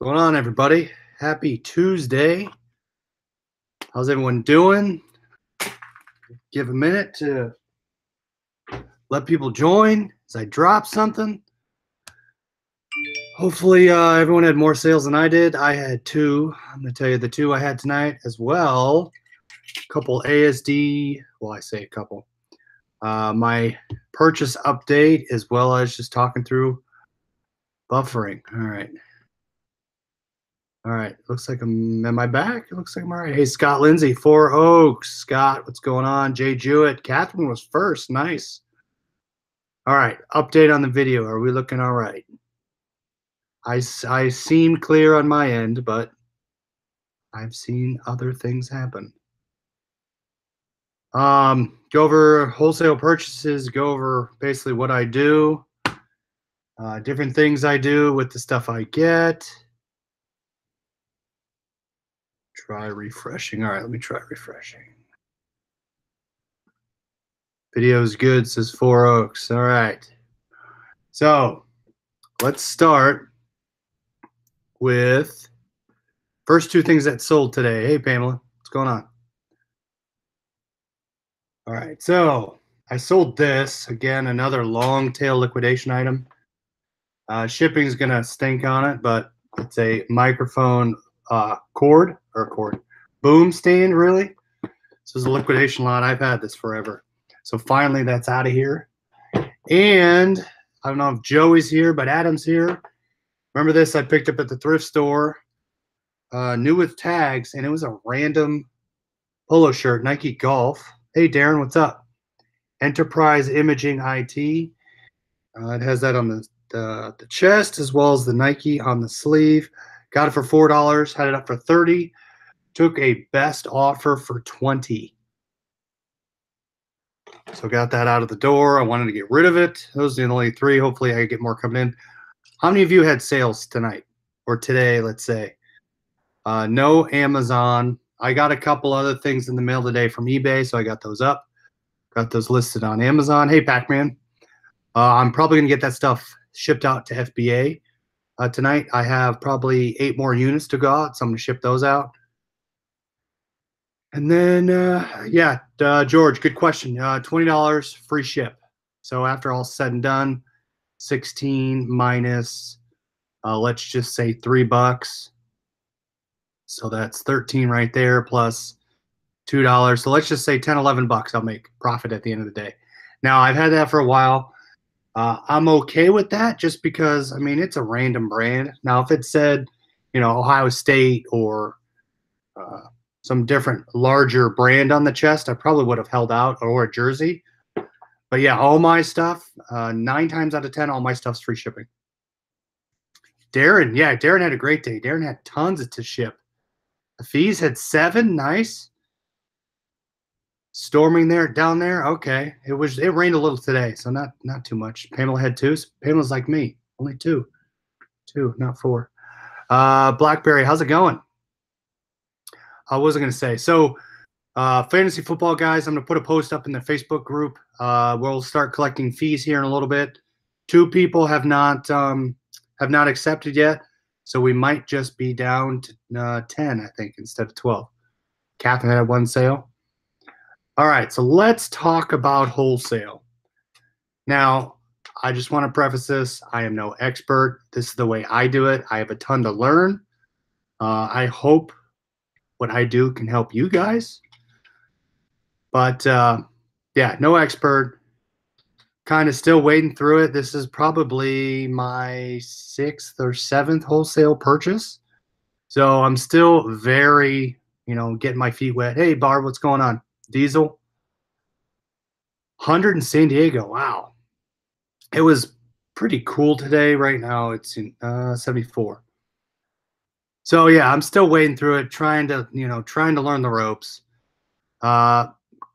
What's going on, everybody? Happy Tuesday. How's everyone doing? Give a minute to let people join as I drop something. Hopefully, everyone had more sales than I did. I had two. I'm going to tell you the two I had tonight as well. A couple ASD. Well, I say a couple. My purchase update, as well as just talking through buffering. All right. All right, looks like am I back? It looks like I'm all right. Hey, Scott Lindsay, Four Oaks. Scott, what's going on? Jay Jewett. Catherine was first. Nice. All right, update on the video. Are we looking all right? I seem clear on my end, but I've seen other things happen. Go over wholesale purchases, go over basically what I do, different things I do with the stuff I get. Try refreshing. All right, let me try refreshing. Video's good, says Four Oaks. All right. So let's start with first two things that sold today. Hey, Pamela, what's going on? All right. So I sold this. Again, another long tail liquidation item. Shipping is going to stink on it, but it's a microphone boom stand, really. This is a liquidation lot. I've had this forever. So finally, that's out of here. And I don't know if Joey's here, but Adam's here. Remember this? I picked up at the thrift store, new with tags, and it was a random polo shirt, Nike Golf. Hey, Darren, what's up? Enterprise Imaging IT. It has that on the chest as well as the Nike on the sleeve. Got it for $4. Had it up for $30. Took a best offer for $20. So got that out of the door. I wanted to get rid of it. Those are the only three. Hopefully I get more coming in. How many of you had sales tonight or today, let's say? No Amazon. I got a couple other things in the mail today from eBay, so I got those up. Got those listed on Amazon. Hey, Pac-Man. I'm probably going to get that stuff shipped out to FBA tonight. I have probably 8 more units to go out, so I'm going to ship those out. And then, George, good question. $20 free ship. So after all said and done, 16 minus, let's just say $3. So that's 13 right there plus $2. So let's just say 10, 11 bucks I'll make profit at the end of the day. Now, I've had that for a while. I'm okay with that just because, I mean, it's a random brand. Now, if it said, Ohio State or some different larger brand on the chest, I probably would have held out, or a jersey. But yeah, all my stuff, 9 times out of 10, all my stuff's free shipping. Darren, yeah, Darren had a great day. Darren had tons to ship. The fees had 7, nice. Storming down there, okay. It rained a little today, so not too much. Pamela had 2. Pamela's like me, only 2, not 4. Blackberry, how's it going? I wasn't going to say. So, fantasy football guys, I'm going to put a post up in the Facebook group. We'll start collecting fees here in a little bit. 2 people have not accepted yet, so we might just be down to 10, I think, instead of 12. Catherine had 1 sale. All right, so let's talk about wholesale. Now, I just want to preface this. I am no expert. This is the way I do it. I have a ton to learn. I hope what I do can help you guys. But yeah, no expert. Kind of still wading through it. This is probably my 6th or 7th wholesale purchase. So I'm still very, getting my feet wet. Hey, Barb, what's going on? Diesel. 100 in San Diego. Wow. It was pretty cool today. Right now it's in 74. So yeah, I'm still wading through it, trying to learn the ropes.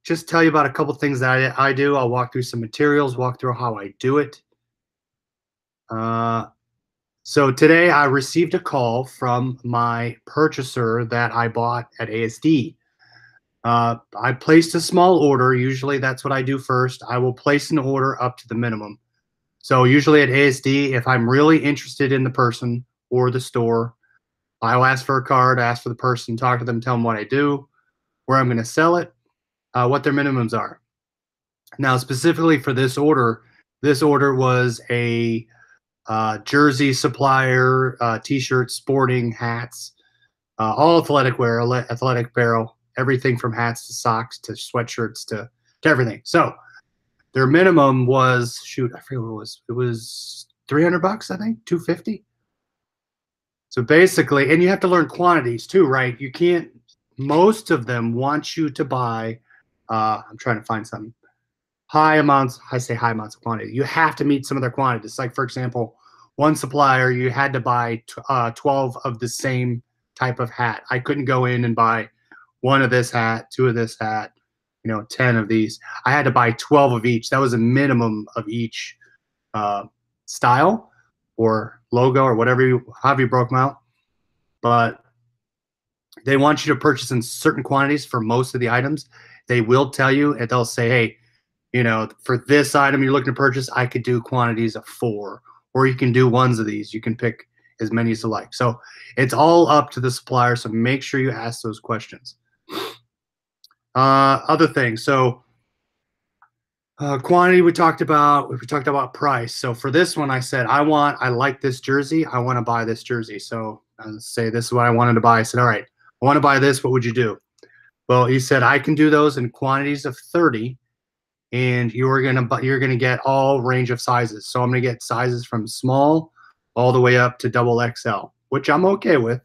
Just tell you about a couple things that I do. I'll walk through some materials, walk through how I do it. So today I received a call from my purchaser that I bought at ASD. I placed a small order. Usually that's what I do first. I will place an order up to the minimum. So usually at ASD, if I'm really interested in the person or the store, I'll ask for a card, ask for the person, talk to them, tell them what I do, where I'm going to sell it, what their minimums are. Now, specifically for this order was a jersey supplier, t-shirts, sporting, hats, all athletic wear, athletic apparel, everything from hats to socks to sweatshirts to everything. So their minimum was, shoot, I forget what it was. It was $300, I think, 250. So basically, and you have to learn quantities too, right? You can't. Most of them want you to buy. I'm trying to find some high amounts. I say high amounts of quantity. You have to meet some of their quantities. Like for example, one supplier, you had to buy 12 of the same type of hat. I couldn't go in and buy one of this hat, two of this hat, 10 of these. I had to buy 12 of each. That was a minimum of each style or logo or whatever however you broke them out. But they want you to purchase in certain quantities for most of the items. They will tell you, and they'll say, hey, for this item you're looking to purchase, I could do quantities of 4, or you can do ones of these. You can pick as many as you like. So it's all up to the supplier. So make sure you ask those questions. Other things. So quantity we talked about. We talked about price. So for this one, I said, I like this jersey. I want to buy this jersey. So let's say this is what I wanted to buy. I said, all right, I want to buy this. What would you do? Well, he said, I can do those in quantities of 30, and you're gonna get all range of sizes. So I'm gonna get sizes from small all the way up to double XL, which I'm okay with.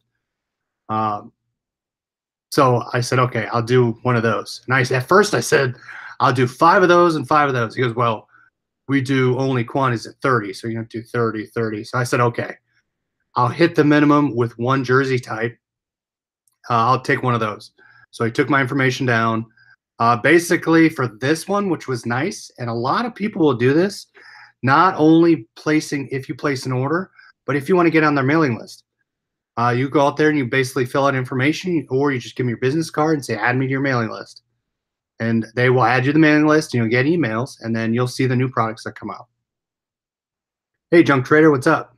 So I said, okay, I'll do one of those. And at first I said, I'll do 5 of those and 5 of those. He goes, well, we do only quantities at 30, so you're gonna do 30, 30. So I said, okay, I'll hit the minimum with one jersey type. I'll take one of those. So he took my information down. Basically for this one, which was nice, and a lot of people will do this, not only if you place an order, but if you want to get on their mailing list. You go out there and you basically fill out information, or you just give them your business card and say, add me to your mailing list. And they will add you to the mailing list, and you'll get emails, and then you'll see the new products that come out. Hey, Junk Trader, what's up?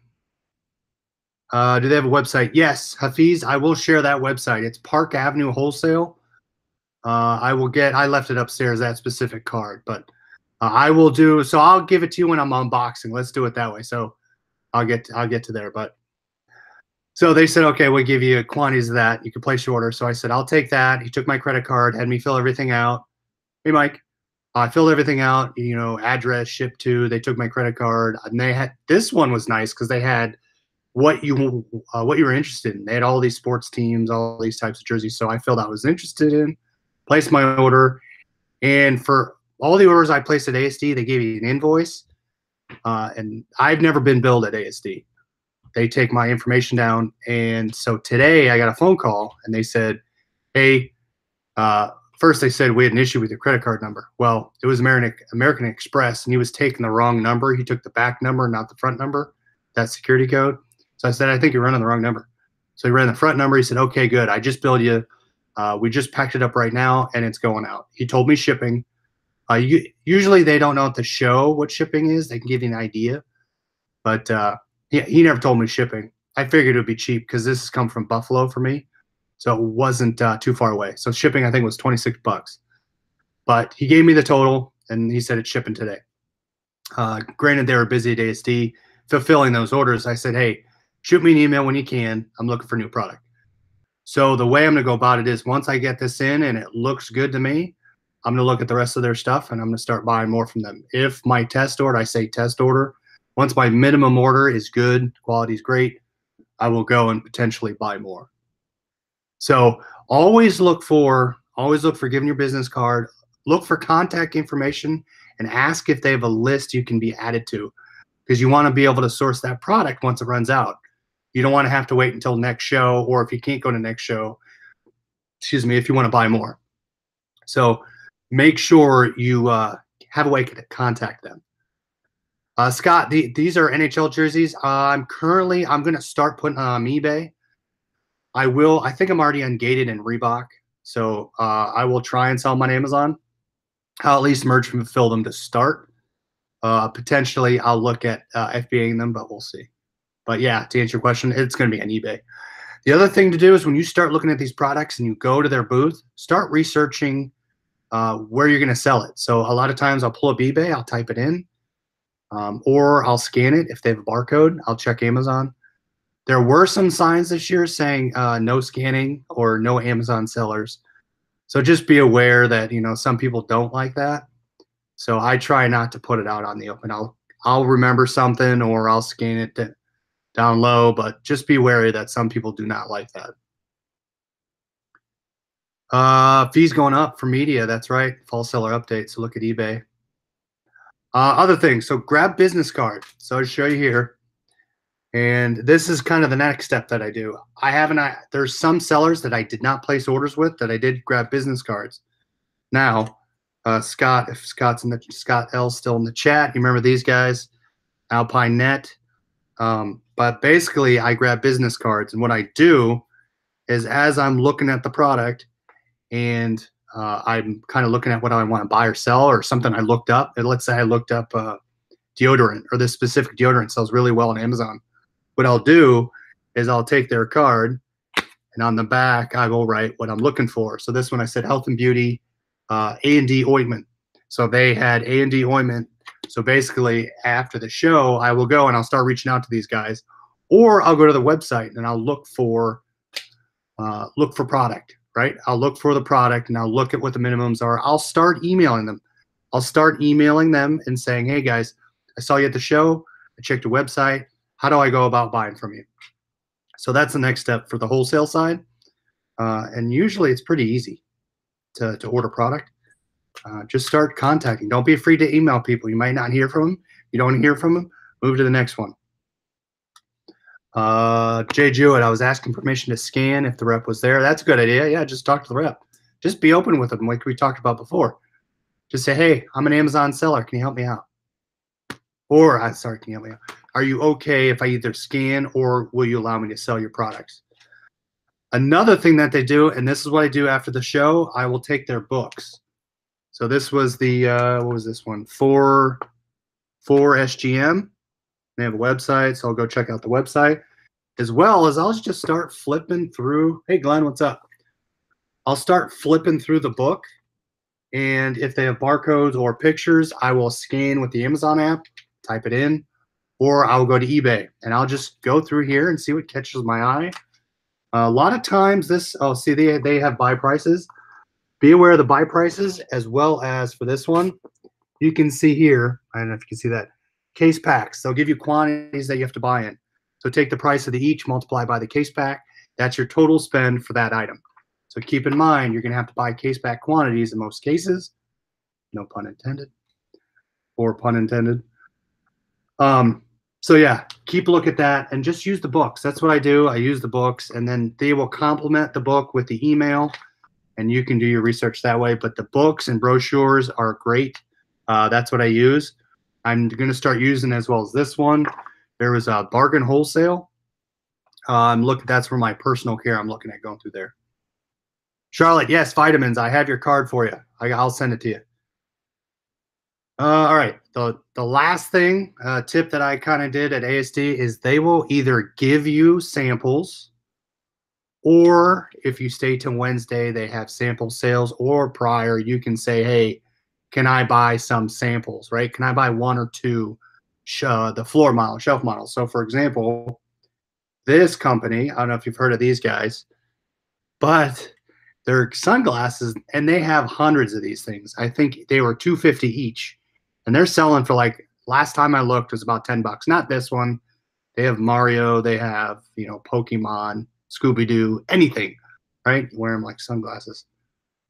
Do they have a website? Yes, Hafiz, I will share that website. It's Park Avenue Wholesale. I left it upstairs, that specific card, but I will do, so I'll give it to you when I'm unboxing. Let's do it that way. So I'll get to there, but so they said, okay, we'll give you quantities of that. You can place your order. So I said, I'll take that. He took my credit card, had me fill everything out. Hey, Mike, I filled everything out, address, ship to, they took my credit card, and this one was nice because they had what you were interested in. They had all these sports teams, all these types of jerseys. So I filled out I was interested in, placed my order, and for all the orders I placed at ASD, they gave you an invoice, and I've never been billed at ASD. They take my information down, and so today I got a phone call, and they said, hey, first they said we had an issue with your credit card number. Well, it was American Express, and he was taking the wrong number. He took the back number, not the front number, that security code. So I said, I think you're running the wrong number. So he ran the front number. He said, okay, good. I just billed you. We just packed it up right now, and it's going out. He told me shipping. Usually they don't know what to show what shipping is. They can give you an idea. But he never told me shipping. I figured it would be cheap because this has come from Buffalo for me. So it wasn't too far away. So shipping, I think, was $26. But he gave me the total, and he said it's shipping today. Granted, they were busy at ASD fulfilling those orders. I said, hey, shoot me an email when you can. I'm looking for new product. So the way I'm going to go about it is once I get this in and it looks good to me, I'm going to look at the rest of their stuff, and I'm going to start buying more from them. If my test order, I say test order, once my minimum order is good, quality is great, I will go and potentially buy more. So always look for giving your business card, look for contact information, and ask if they have a list you can be added to, because you want to be able to source that product once it runs out. You don't want to have to wait until next show, or if you can't go to next show, if you want to buy more. So make sure you have a way to contact them. Scott, these are NHL jerseys. I'm going to start putting on eBay. I think I'm already ungated in Reebok. So I will try and sell them on Amazon. I'll at least merge and fill them to start. Potentially, I'll look at FBAing them, but we'll see. But yeah, to answer your question, it's going to be on eBay. The other thing to do is when you start looking at these products and you go to their booth, start researching where you're going to sell it. So a lot of times I'll pull up eBay, I'll type it in, or I'll scan it. If they have a barcode, I'll check Amazon. There were some signs this year saying no scanning or no Amazon sellers. So just be aware that, you know, some people don't like that. So I try not to put it out on the open. I'll remember something or I'll scan it down low, but just be wary that some people do not like that. Fees going up for media. That's right. Fall seller update. So look at eBay. Other things. So grab business card. So I'll show you here. And this is kind of the next step that I do. There's some sellers that I did not place orders with that I did grab business cards. Now, Scott, if Scott L's still in the chat, you remember these guys, Alpine Net. But basically, I grab business cards, and what I do is as I'm looking at the product and I'm kind of looking at what I want to buy or sell or something I looked up. And let's say I looked up deodorant, or this specific deodorant sells really well on Amazon. What I'll do is I'll take their card, and on the back I will write what I'm looking for. So this one I said health and beauty, A&D ointment. So they had A&D ointment. So basically after the show, I will go and I'll start reaching out to these guys, or I'll go to the website and I'll look for product, right? I'll look for the product and I'll look at what the minimums are. I'll start emailing them. I'll start emailing them and saying, hey guys, I saw you at the show. I checked your website. How do I go about buying from you? So that's the next step for the wholesale side. And usually it's pretty easy to order product. Just start contacting. Don't be afraid to email people. You might not hear from them. You don't hear from them, move to the next one. Jay Jewett, I was asking permission to scan if the rep was there. That's a good idea. Yeah, just talk to the rep. Just be open with them like we talked about before. Just say, hey, I'm an Amazon seller. Can you help me out? Or, sorry, can you help me out? Are you okay if I either scan or will you allow me to sell your products? Another thing that they do, and this is what I do after the show, I will take their books. So this was the, what was this one? 4 SGM. They have a website, so I'll go check out the website. As well as I'll just start flipping through. Hey, Glenn, what's up? I'll start flipping through the book. And if they have barcodes or pictures, I will scan with the Amazon app, type it in, or I'll go to eBay. And I'll just go through here and see what catches my eye. A lot of times see, they have buy prices. Be aware of the buy prices, as well as for this one, you can see here, I don't know if you can see that, case packs. They'll give you quantities that you have to buy in. So take the price of the each, multiply by the case pack. That's your total spend for that item. So keep in mind, you're going to have to buy case pack quantities in most cases. No pun intended. Or pun intended. So yeah, keep a look at that and just use the books. That's what I do. I use the books, and then they will complement the book with the email, and you can do your research that way. But the books and brochures are great. That's what I use. I'm going to start using as well as this one. There was a bargain wholesale. That's for my personal care. I'm looking at going through there. Charlotte, yes, vitamins. I have your card for you. I'll send it to you. All right. The last thing, tip that I kind of did at ASD is they will either give you samples, or if you stay till Wednesday, they have sample sales, or prior, you can say, hey, can I buy some samples, right? Can I buy 1 or 2, the floor model, shelf models? So for example, this company, I don't know if you've heard of these guys, but they're sunglasses, and they have hundreds of these things. I think they were $250 each, and they're selling for, like, last time I looked was about $10. Not this one. They have Mario. They have, you know, Pokemon, Scooby-Doo, anything, right? You wear them like sunglasses.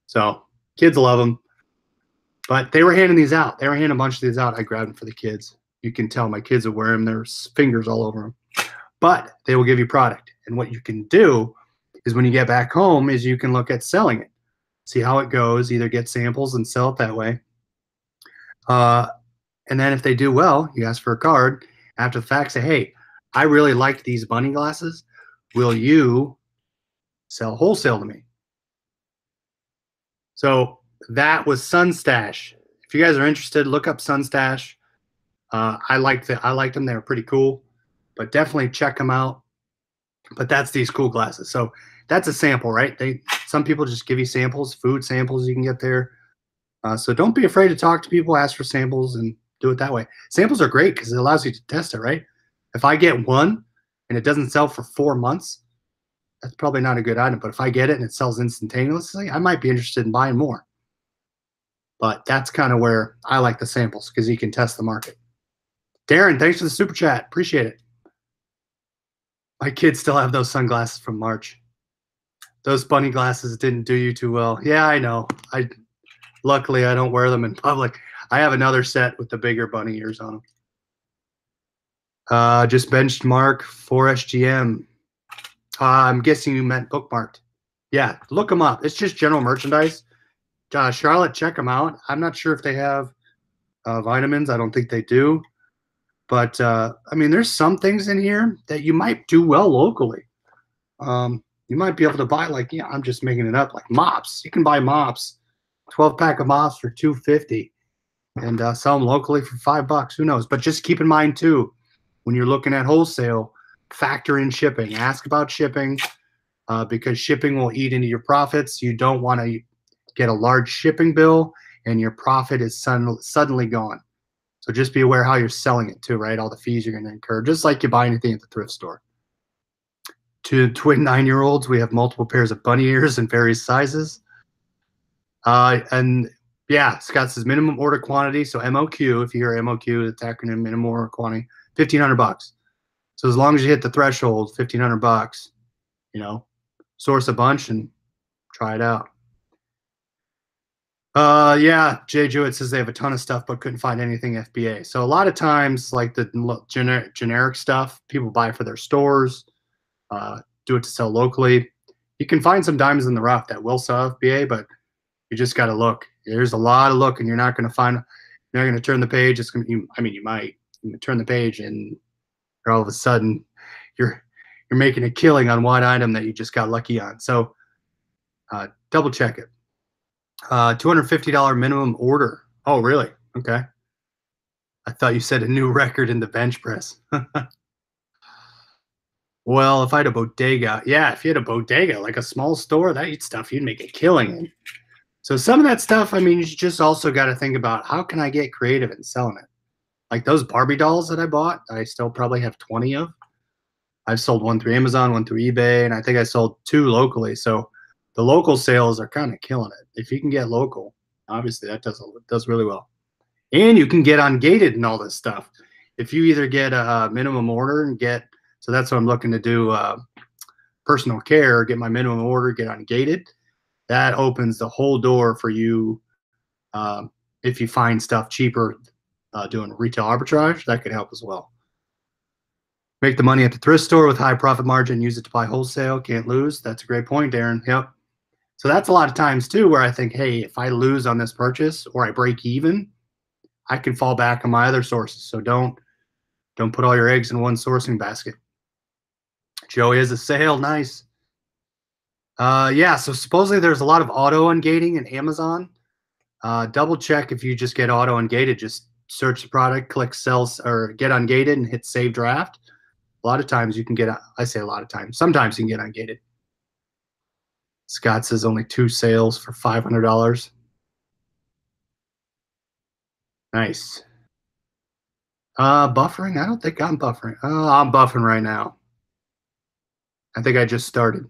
So kids love them. But they were handing these out. They were handing a bunch of these out. I grabbed them for the kids. You can tell my kids will wear them. There's fingers all over them. But they will give you product. And what you can do is when you get back home is you can look at selling it. See how it goes. Either get samples and sell it that way. And then if they do well, you ask for a card. After the fact, say, hey, I really like these bunny glasses. Will you sell wholesale to me? So that was Sunstash. If you guys are interested, look up Sunstash. I liked them. They were pretty cool. But definitely check them out. But that's these cool glasses. So that's a sample, right? Some people just give you samples, food samples you can get there. So don't be afraid to talk to people, ask for samples, and do it that way. Samples are great because it allows you to test it, right? If I get one and it doesn't sell for 4 months, that's probably not a good item. But if I get it and it sells instantaneously, I might be interested in buying more. But that's kind of where I like the samples because you can test the market. Darren, thanks for the super chat. Appreciate it. My kids still have those sunglasses from March. Those bunny glasses didn't do you too well. Yeah, I know. Luckily, I don't wear them in public. I have another set with the bigger bunny ears on them. Just benched Mark for SGM. I'm guessing you meant bookmarked. Yeah, look them up. It's just general merchandise. Charlotte, check them out. I'm not sure if they have vitamins. I don't think they do. But, I mean, there's some things in here that you might do well locally. You might be able to buy, like, yeah, I'm just making it up, like mops. You can buy mops, 12-pack of mops for $2.50 and sell them locally for $5. Who knows? But just keep in mind, too, when you're looking at wholesale, factor in shipping. Ask about shipping because shipping will eat into your profits. You don't want to get a large shipping bill and your profit is suddenly gone. So just be aware how you're selling it too, right? All the fees you're going to incur, just like you buy anything at the thrift store. To twin 9-year-olds, we have multiple pairs of bunny ears in various sizes. And yeah, Scott says minimum order quantity. So MOQ, if you hear MOQ, it's acronym minimum order quantity, $1,500. So as long as you hit the threshold, $1,500, you know, source a bunch and try it out. Yeah, Jay Jewett says they have a ton of stuff but couldn't find anything FBA. So a lot of times, like the generic stuff, people buy for their stores, do it to sell locally. You can find some diamonds in the rough that will sell FBA, but you just got to look. There's a lot of look, and you're not going to find. You're not going to turn the page. It's going to. I mean, you might turn the page, and all of a sudden, you're making a killing on one item that you just got lucky on. So double check it. $250 minimum order. Oh, really? Okay. I thought you said a new record in the bench press. Well, if I had a bodega, yeah, if you had a bodega, like a small store, that stuff you'd make a killing in. So some of that stuff, I mean, you just also got to think about how can I get creative in selling it? Like those Barbie dolls that I bought, I still probably have 20 of. I've sold one through Amazon, one through eBay, and I think I sold 2 locally. So the local sales are kind of killing it. If you can get local, obviously that does really well. And you can get ungated and all this stuff. If you either get a minimum order and so that's what I'm looking to do, personal care, get my minimum order, get ungated. That opens the whole door for you. If you find stuff cheaper doing retail arbitrage, that could help as well. Make the money at the thrift store with high profit margin, use it to buy wholesale, can't lose. That's a great point, Darren. Yep. So that's a lot of times too where I think, hey, if I lose on this purchase or I break even, I can fall back on my other sources. So don't put all your eggs in one sourcing basket. Joey has a sale. Nice. Yeah, so supposedly there's a lot of auto ungating in Amazon. Double check if you just get auto ungated. Just search the product, click sell or get ungated and hit save draft. A lot of times you can get, I say a lot of times, sometimes you can get ungated. Scott says only 2 sales for $500. Nice. Buffering? I don't think I'm buffering. I'm buffing right now. I think I just started.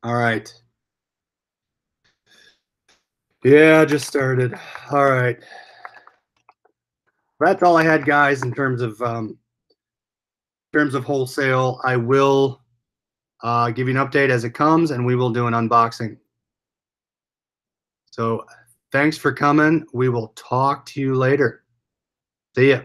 All right. Yeah, I just started. All right. That's all I had, guys, in terms of wholesale. I will give you an update as it comes, and we will do an unboxing. So thanks for coming. We will talk to you later. See ya.